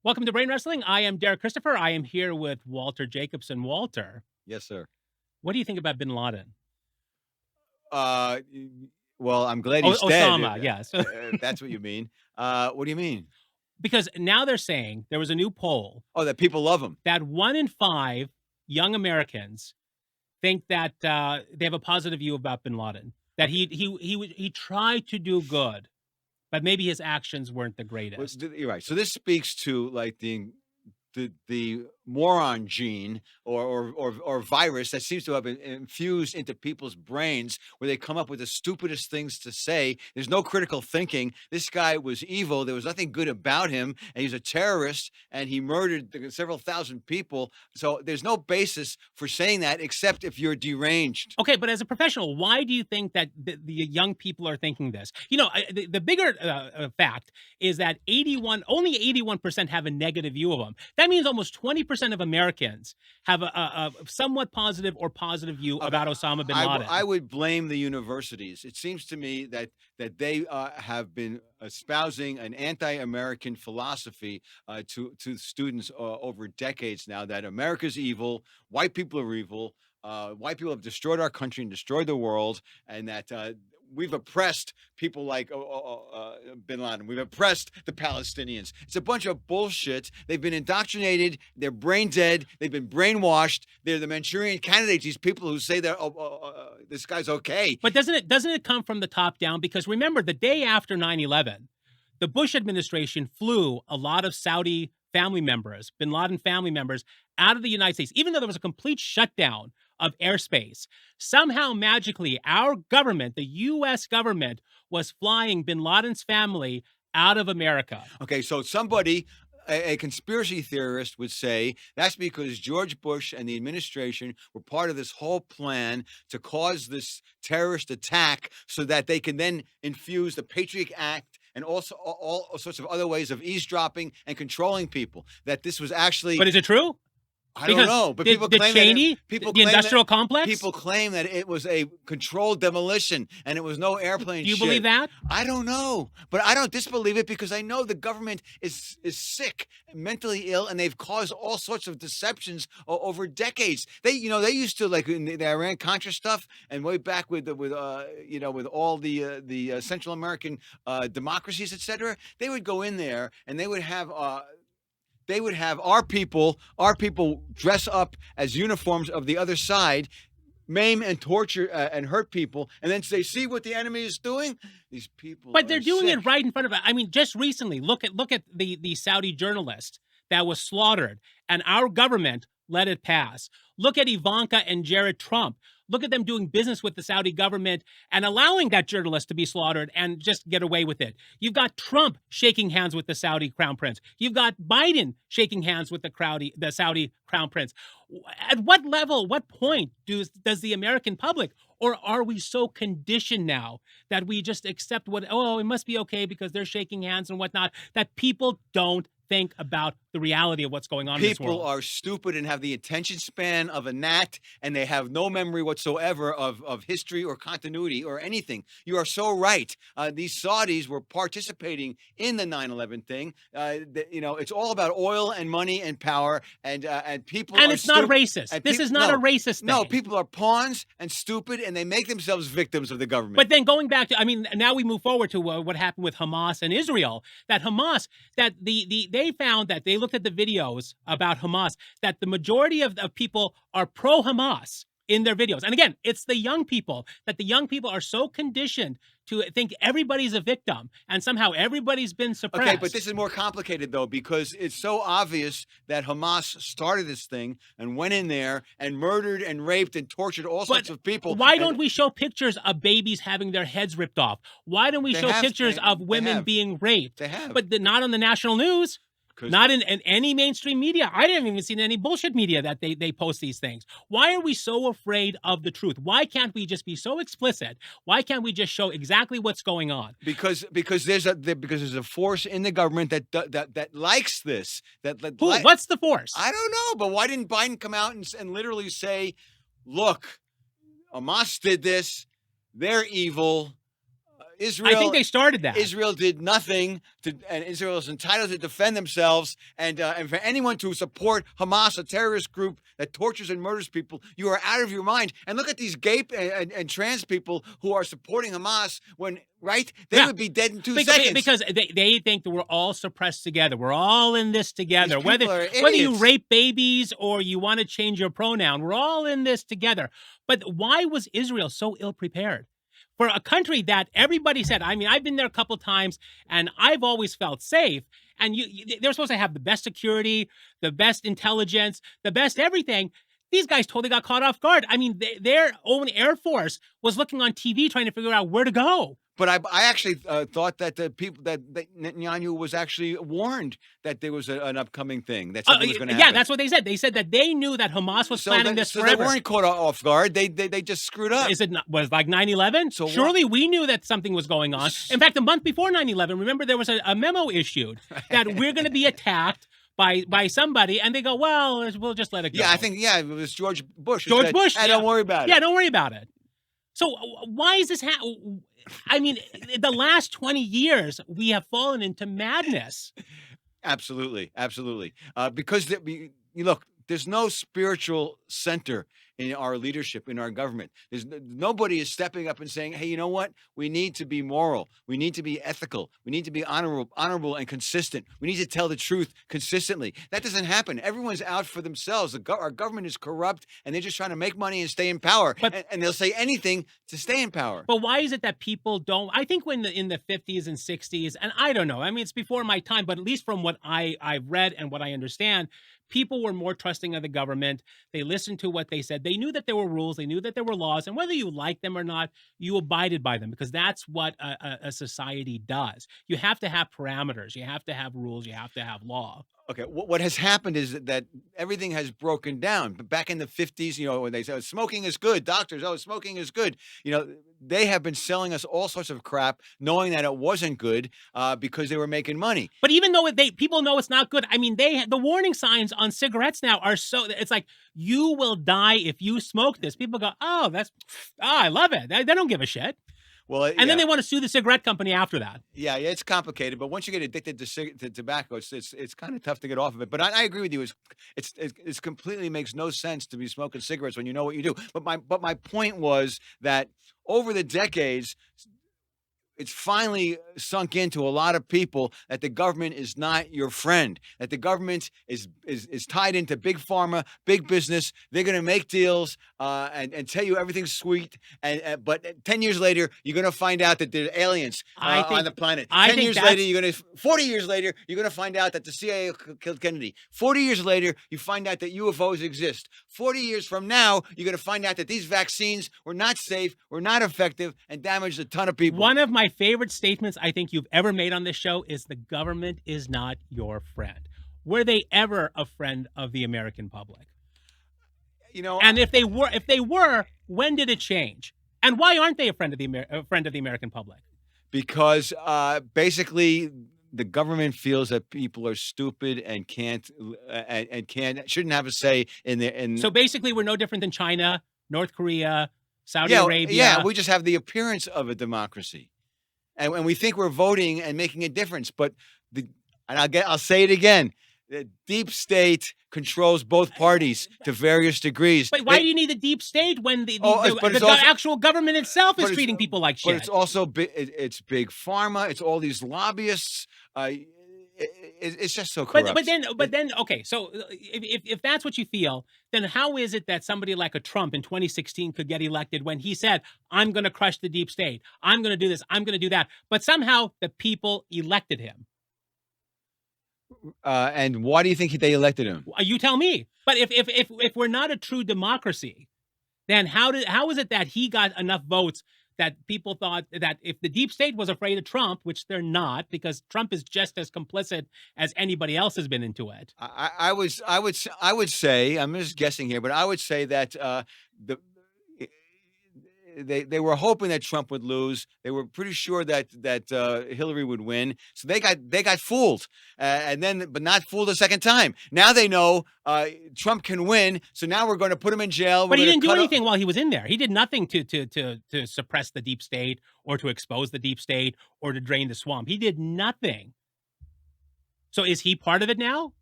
Welcome to Brain Wrestling. I am Derek Christopher. I am here with Walter Jacobson. Walter, Yes, sir. what do you think about Bin Laden? Uh, y well, I'm glad O he's dead, Osama, yes. if that's what you mean. What do you mean? Because now they're saying there was a new poll Oh, that people love him. that 1 in 5 young Americans think that they have a positive view about Bin Laden. That Okay. he tried to do good, but maybe his actions weren't the Well, greatest. you're right. So this speaks to, like, the moron gene or virus that seems to have been infused into people's brains where they come up with the stupidest things to say. There's no critical thinking. This guy was evil. There was nothing good about him, and he's a terrorist, and he murdered several thousand people. So there's no basis for saying that except if you're deranged. Okay, but as a professional, why do you think that the young people are thinking this? You know, the bigger fact is that only 81% have a negative view of him. That means almost 20% of Americans have a somewhat positive or positive view Okay, about Osama bin I Laden. I would blame the universities. It seems to me that they have been espousing an anti-American philosophy to students over decades now that America's evil, white people are evil, white people have destroyed our country and destroyed the world, and that we've oppressed people like Bin Laden. We've oppressed the Palestinians. It's a bunch of bullshit. They've been indoctrinated. They're brain dead. They've been brainwashed. They're the Manchurian candidates. These people who say that this guy's okay. But doesn't it come from the top down? Because remember, the day after 9/11, the Bush administration flew a lot of Saudi family members, bin Laden family members, out of the United States, even though there was a complete shutdown of airspace. Somehow, magically, our government, the U.S. government, was flying bin Laden's family out of America. Okay, so somebody, a conspiracy theorist would say that's because George Bush and the administration were part of this whole plan to cause this terrorist attack so that they can then infuse the Patriot Act and also all sorts of other ways of eavesdropping and controlling people. That this was actually, But is it true? I don't Because know, but did, people did claim Cheney, people the claim industrial that complex, people claim that it was a controlled demolition and it was no airplane do you shit. believe that? I don't know, but I don't disbelieve it because I know the government is sick, mentally ill, and they've caused all sorts of deceptions over decades. They used to, like, in the Iran Contra stuff, and way back with with all the Central American democracies, etc. They would go in there and they would have our people dress up as uniforms of the other side, maim and torture and hurt people, and then say, "See what the enemy is doing." These people But they're are doing sick. it right in front of it. I mean, just recently, look at the Saudi journalist that was slaughtered, and our government let it pass. Look at Ivanka and Jared Trump. Look at them doing business with the Saudi government and allowing that journalist to be slaughtered and just get away with it. You've got Trump shaking hands with the Saudi crown prince. You've got Biden shaking hands with the Saudi crown prince. At what level, what point does the American public, or are we so conditioned now that we just accept it must be okay because they're shaking hands and whatnot, that people don't think about the reality of what's going on in this People world? are stupid and have the attention span of a gnat, and they have no memory whatsoever of history or continuity or anything. You are so right. These Saudis were participating in the 9/11 thing. It's all about oil and money and power, and people. And are it's not stu- racist. and This peop- is not a no, racist thing. No, people are pawns and stupid, and they make themselves victims of the government. But then going back to, I mean, now we move forward to what happened with Hamas and Israel. That Hamas, that they found that they looked at the videos about Hamas, that the majority of people are pro-Hamas in their videos. And again, it's the young people, that the young people are so conditioned to think everybody's a victim and somehow everybody's been suppressed. Okay, but this is more complicated, though, because it's so obvious that Hamas started this thing and went in there and murdered and raped and tortured all sorts of people. Why don't we show pictures of babies having their heads ripped off? Why don't we show pictures of women being raped? They have. But not on the national news. Not in any mainstream media. I didn't even see any bullshit media that they post these things. Why are we so afraid of the truth? Why can't we just be so explicit? Why can't we just show exactly what's going on? Because there's a force in the government that likes this. What's the force? I don't know, but why didn't Biden come out and literally say, "Look, Hamas did this. They're evil. I think they started that. Israel did nothing, and Israel is entitled to defend themselves. And for anyone to support Hamas, a terrorist group that tortures and murders people, you are out of your mind. And look at these gay and trans people who are supporting Hamas when, right? They would be dead in 2 seconds. Because they think that we're all suppressed together. We're all in this together. These Whether people are whether you idiots. rape babies or you want to change your pronoun, we're all in this together. But why was Israel so ill prepared? For a country that everybody said, I mean, I've been there a couple times and I've always felt safe. And they're supposed to have the best security, the best intelligence, the best everything. These guys totally got caught off guard. I mean, their own Air Force was looking on TV trying to figure out where to go. But I actually thought that the people that Netanyahu was actually warned that there was an upcoming thing, that something was going to happen. Yeah, that's what they said. They said that they knew that Hamas was planning this forever. They weren't caught off guard. They just screwed up. Was like 9/11? So surely we knew that something was going on. In fact, a month before 9/11, remember there was a memo issued that we're going to be attacked by somebody, and they go, well, we'll just let it go. Yeah, I think it was George Bush. George Bush. Hey, don't worry about it. Yeah, don't worry about it. So why is this I mean, the last 20 years, we have fallen into madness. Absolutely. Because look, there's no spiritual center in our leadership, in our government. Nobody is stepping up and saying, hey, you know what? We need to be moral. We need to be ethical. We need to be honorable and consistent. We need to tell the truth consistently. That doesn't happen. Everyone's out for themselves. Our government is corrupt, and they're just trying to make money and stay in power. And they'll say anything to stay in power. But why is it that people don't? I think when in the 50s and 60s, and I don't know, I mean, it's before my time, but at least from what I've read and what I understand, people were more trusting of the government. They listened to what they said. They knew that there were rules. They knew that there were laws. And whether you liked them or not, you abided by them, because that's what a society does. You have to have parameters. You have to have rules. You have to have law. Okay, what has happened is that everything has broken down. But back in the 50s, when they said smoking is good, doctors, smoking is good. They have been selling us all sorts of crap, knowing that it wasn't good because they were making money. But even though people know it's not good, I mean, the warning signs on cigarettes now are it's like, you will die if you smoke this. People go, I love it. They don't give a shit. Well, and then they want to sue the cigarette company after that. Yeah, it's complicated. But once you get addicted to tobacco, it's kind of tough to get off of it. But I agree with you. It's completely makes no sense to be smoking cigarettes when you know what you do. But my point was that over the decades, it's finally sunk into a lot of people that the government is not your friend, that the government is tied into big pharma, big business. They're going to make deals and tell you everything's sweet. But 10 years later, you're going to find out that there are aliens on the planet. 40 years later, you're going to find out that the CIA killed Kennedy. 40 years later, you find out that UFOs exist. 40 years from now, you're going to find out that these vaccines were not safe, were not effective, and damaged a ton of people. One of my favorite statements I think you've ever made on this show is the government is not your friend. Were they ever a friend of the American public? And if they were, when did it change? And why aren't they a friend of the American public? Because basically the government feels that people are stupid and shouldn't have a say in. So basically, we're no different than China, North Korea, Saudi Arabia. Yeah, we just have the appearance of a democracy. And we think we're voting and making a difference, but I'll say it again: the deep state controls both parties to various degrees. But why do you need the deep state when the actual government itself is treating people like shit? But it's also it's big pharma. It's all these lobbyists. It's just so corrupt. But then, okay. So if that's what you feel, then how is it that somebody like a Trump in 2016 could get elected when he said, "I'm going to crush the deep state. I'm going to do this. I'm going to do that," but somehow the people elected him? And why do you think they elected him? You tell me. But if we're not a true democracy, then how is it that he got enough votes that people thought that if the deep state was afraid of Trump, which they're not, because Trump is just as complicit as anybody else has been into it? I would say, I'm just guessing here, but I would say that they were hoping that Trump would lose. They were pretty sure that Hillary would win. So they got fooled, and then but not fooled a second time. Now they know Trump can win. So now we're going to put him in jail. But he didn't do anything while he was in there. He did nothing to suppress the deep state or to expose the deep state or to drain the swamp. He did nothing. So is he part of it now?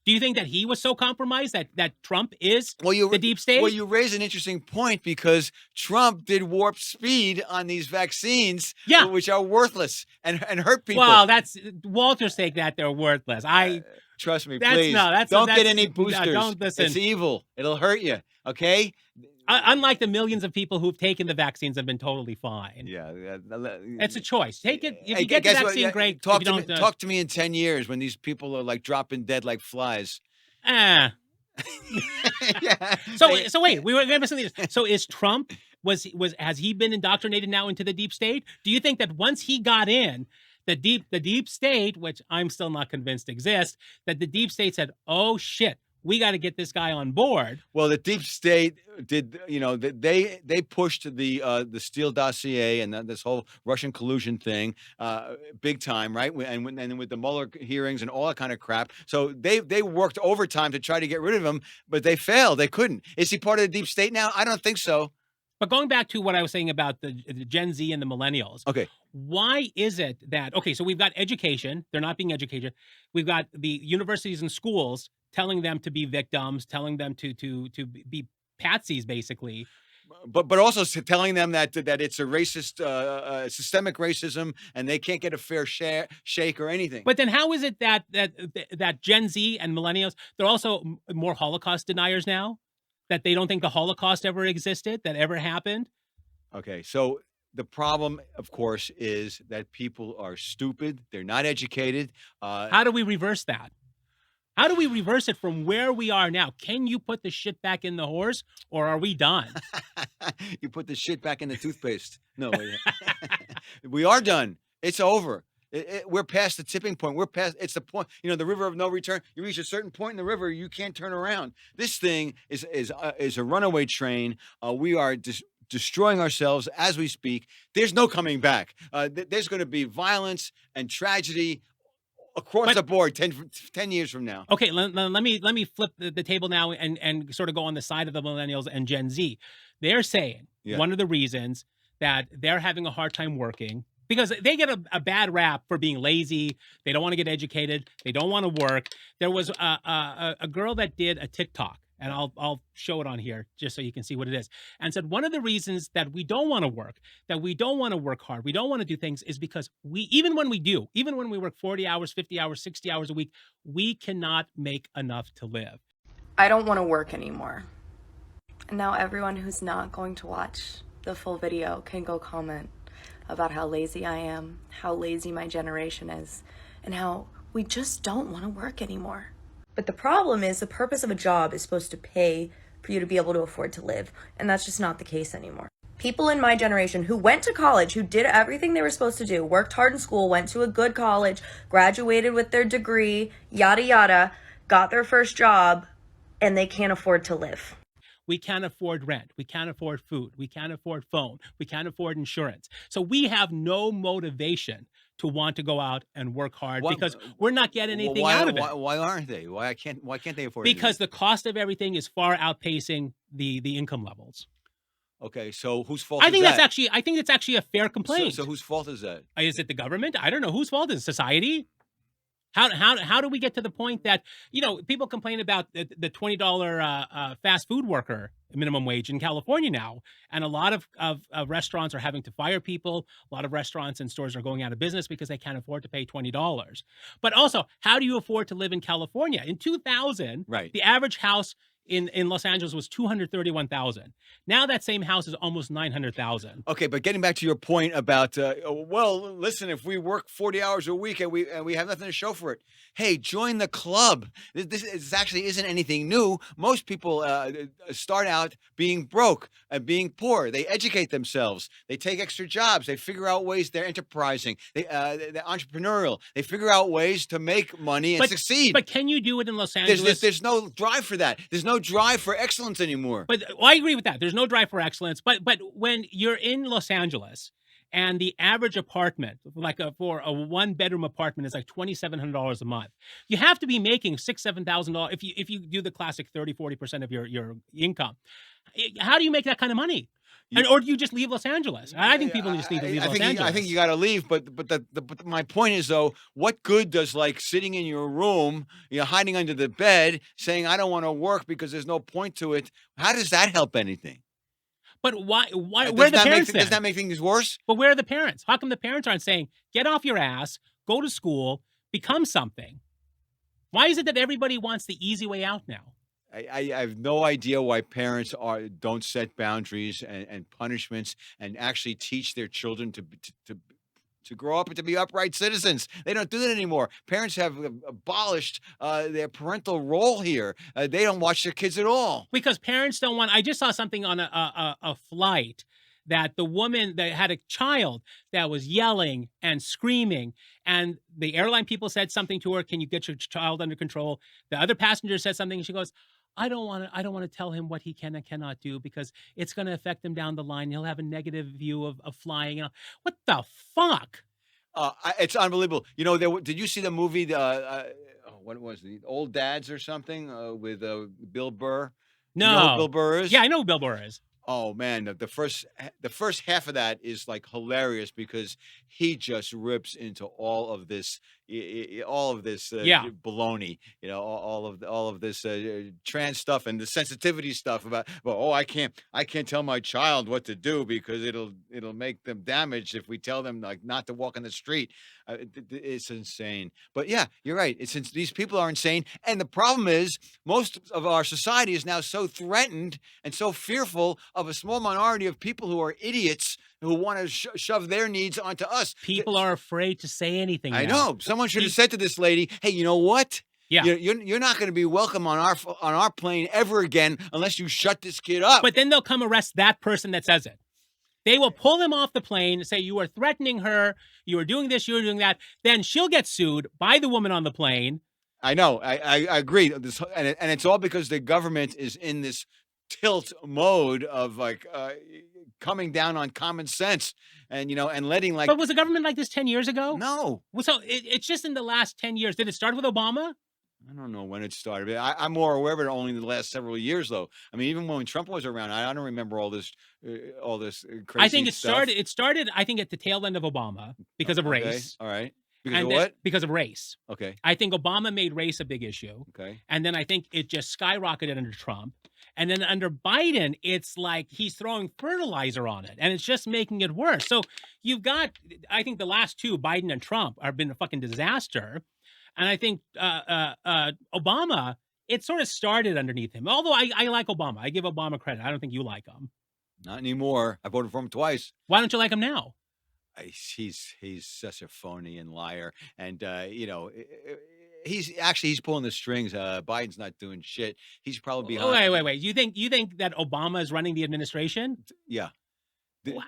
Do you think that he was so compromised that Trump is the deep state? Well, you raise an interesting point because Trump did warp speed on these vaccines, which are worthless and hurt people. Well, that's Walter's take that they're worthless. Trust me, please. Don't get any boosters. Don't listen. It's evil. It'll hurt you. Okay. Unlike the millions of people who've taken the vaccines have been totally fine. Yeah. It's a choice. Take it. If you get the vaccine, great. Talk to me in 10 years when these people are like dropping dead like flies. Yeah. So wait, we were missing this. So is Trump, has he been indoctrinated now into the deep state? Do you think that once he got in, the deep state, which I'm still not convinced exists, that the deep state said, oh shit, we got to get this guy on board? Well, the deep state did, they pushed the Steele dossier and this whole Russian collusion thing big time, right? And with the Mueller hearings and all that kind of crap. So they worked overtime to try to get rid of him, but they failed. They couldn't. Is he part of the deep state now? I don't think so. But going back to what I was saying about the Gen Z and the millennials. Okay. Why is it that, so we've got education. They're not being educated. We've got the universities and schools telling them to be victims, telling them to be patsies, basically. But also telling them that it's a racist, systemic racism, and they can't get a fair shake or anything. But then how is it that Gen Z and millennials, they're also more Holocaust deniers now? That they don't think the Holocaust ever existed, that ever happened? Okay, so the problem, of course, is that people are stupid. They're not educated. How do we reverse that? How do we reverse it from where we are now? Can you put the shit back in the horse, or are we done? You put the shit back in the toothpaste. No, we are done. It's over. We're past the tipping point. It's the point, the river of no return. You reach a certain point in the river, you can't turn around. This thing is a runaway train. We are destroying ourselves as we speak. There's no coming back. There's going to be violence and tragedy across the board 10 years from now. Okay, let me flip the table now and sort of go on the side of the millennials and Gen Z. They're saying one of the reasons that they're having a hard time working, because they get a bad rap for being lazy. They don't want to get educated. They don't want to work. There was a girl that did a TikTok, and I'll show it on here just so you can see what it is, and said one of the reasons that we don't want to work, that we don't want to work hard, we don't want to do things is because even when we work 40 hours, 50 hours, 60 hours a week, we cannot make enough to live. I don't want to work anymore. And now everyone who's not going to watch the full video can go comment about how lazy I am, how lazy my generation is, and how we just don't want to work anymore. But the problem is the purpose of a job is supposed to pay for you to be able to afford to live, and that's just not the case anymore. People in my generation who went to college, who did everything they were supposed to do, worked hard in school, went to a good college, graduated with their degree, yada yada, got their first job, and they can't afford to live. We can't afford rent. We can't afford food. We can't afford phone. We can't afford insurance. So we have no motivation to want to go out and work hard because we're not getting anything out of it. Why aren't they? Why can't they afford it? Because the cost of everything is far outpacing the income levels. Okay, so whose fault is that? I think that's actually a fair complaint. So whose fault is that? Is it the government? I don't know. Whose fault is it? Society? How do we get to the point that, people complain about the $20 fast food worker minimum wage in California now, and a lot of restaurants are having to fire people. A lot of restaurants and stores are going out of business because they can't afford to pay $20. But also, how do you afford to live in California? In 2000, the average house in Los Angeles was $231,000. Now that same house is almost $900,000. Okay, but getting back to your point about, listen, if we work 40 hours a week and we have nothing to show for it, hey, join the club. This actually isn't anything new. Most people start out being broke and being poor. They educate themselves. They take extra jobs. They figure out ways. They're enterprising. They're entrepreneurial. They figure out ways to make money and succeed. But can you do it in Los Angeles? There's no drive for that. There's no no drive for excellence anymore. But I agree with that. There's no drive for excellence. But when you're in Los Angeles and the average apartment, like for a 1-bedroom apartment, is like $2,700 a month, you have to be making $6,000-7,000 if you do the classic 30-40% of your income. How do you make that kind of money? Or do you just leave Los Angeles? I think people just need to leave Los Angeles. I think you got to leave. But my point is, though, what good does like sitting in your room, hiding under the bed, saying I don't want to work because there's no point to it? How does that help anything? But why? Where are the parents then? Does that make things worse? But where are the parents? How come the parents aren't saying, get off your ass, go to school, become something? Why is it that everybody wants the easy way out now? I have no idea why parents don't set boundaries and punishments and actually teach their children to grow up and to be upright citizens. They don't do that anymore. Parents have abolished their parental role here. They don't watch their kids at all. Because parents don't want... I just saw something on a flight that the woman that had a child that was yelling and screaming, and the airline people said something to her, can you get your child under control? The other passenger said something, and she goes, I don't want to tell him what he can and cannot do because it's going to affect him down the line. He'll have a negative view of flying. What the fuck? It's unbelievable. Did you see the movie? What was it? Old Dads or something with Bill Burr? No. You know who Bill Burr is? Yeah, I know who Bill Burr is. Oh man, the first half of that is like hilarious because he just rips into all of this baloney, all of this trans stuff and the sensitivity stuff about, well, I can't tell my child what to do because it'll make them damaged if we tell them like not to walk in the street. It's insane. But yeah, you're right. Since these people are insane, and the problem is most of our society is now so threatened and so fearful of a small minority of people who are idiots who want to shove their needs onto us. People are afraid to say anything. I know. Someone should have said to this lady, "Hey, you know what? Yeah, you're not going to be welcome on our plane ever again unless you shut this kid up." But then they'll come arrest that person that says it. They will pull him off the plane, say you are threatening her, you are doing this, you are doing that. Then she'll get sued by the woman on the plane. I know. I agree. And it's all because the government is in this tilt mode of like coming down on common sense and and letting like. But was the government like this 10 years ago? No. So it's just in the last 10 years. Did it start with Obama? I don't know when it started. I'm more aware of it only in the last several years, though. I mean, even when Trump was around, I don't remember all this crazy. I think stuff. It started. I think at the tail end of Obama because of race. All right. Because of what? Because of race. Okay. I think Obama made race a big issue. Okay. And then I think it just skyrocketed under Trump. And then under Biden, it's like he's throwing fertilizer on it. And it's just making it worse. So you've got, I think the last two, Biden and Trump, have been a fucking disaster. And I think Obama, it sort of started underneath him. Although I like Obama. I give Obama credit. I don't think you like him. Not anymore. I voted for him twice. Why don't you like him now? He's such a phony and liar. And, he's pulling the strings. Biden's not doing shit. He's probably behind. Wait. You think that Obama is running the administration? Yeah. Wow.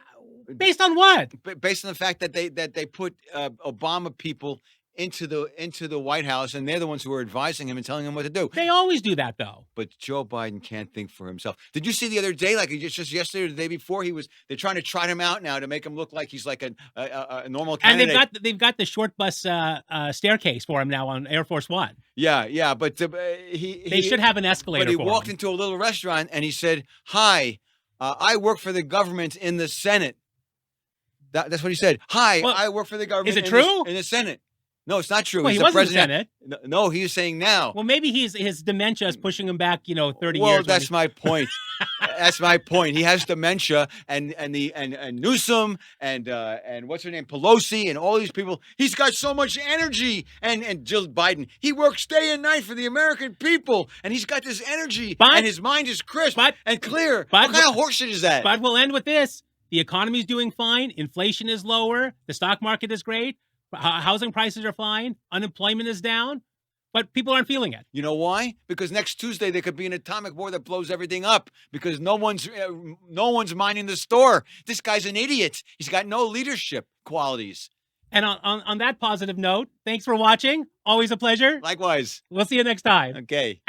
Based on what? Based on the fact that they put Obama people into the White House, and they're the ones who are advising him and telling him what to do. They always do that, though. But Joe Biden can't think for himself. Did you see the other day, like just yesterday or the day before, they're trying to trot him out now to make him look like he's like a normal candidate. And they've got the short bus staircase for him now on Air Force One. Yeah, but they should have an escalator. But he walked into a little restaurant and he said, "Hi, I work for the government in the Senate." That's what he said. "Hi, I work for the government." Is it true? In the Senate. No, it's not true. Well, he's he wasn't the president. In the Senate. No, he's saying now. Well, maybe his dementia is pushing him back, 30 years. Well, that's my point. That's my point. He has dementia, and Newsom and what's her name, Pelosi, and all these people. He's got so much energy, and Jill Biden. He works day and night for the American people, and he's got this energy, and his mind is crisp and clear. What kind of horseshit is that? But we'll end with this: the economy is doing fine, inflation is lower, the stock market is great. Housing prices are fine. Unemployment is down, but people aren't feeling it. You know why? Because next Tuesday there could be an atomic war that blows everything up because no one's minding the store. This guy's an idiot. He's got no leadership qualities. And on that positive note, thanks for watching. Always a pleasure. Likewise. We'll see you next time. Okay.